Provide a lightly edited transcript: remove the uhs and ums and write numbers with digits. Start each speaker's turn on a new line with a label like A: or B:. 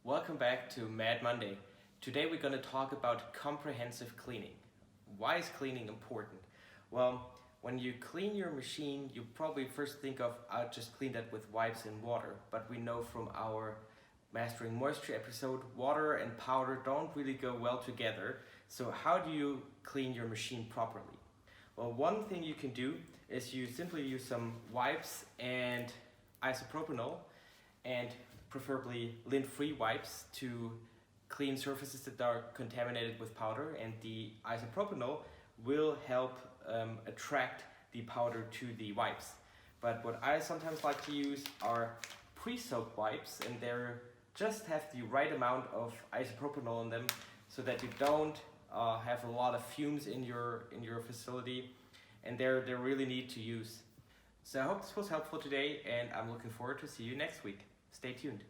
A: Welcome back to Mad Monday. Today we're going to talk about comprehensive cleaning. Why is cleaning important? Well, when you clean your machine, you probably first think of, I'll just clean that with wipes and water. But we know from our Mastering Moisture episode, water and powder don't really go well together. So how do you clean your machine properly? Well, one thing you can do is you simply use some wipes and isopropanol, and preferably lint-free wipes to clean surfaces that are contaminated with powder, and the isopropanol will help attract the powder to the wipes. But what I sometimes like to use are pre-soaked wipes, and they just have the right amount of isopropanol in them so that you don't have a lot of fumes in your facility, and they're really neat to use. So I hope this was helpful today, and I'm looking forward to see you next week. Stay tuned.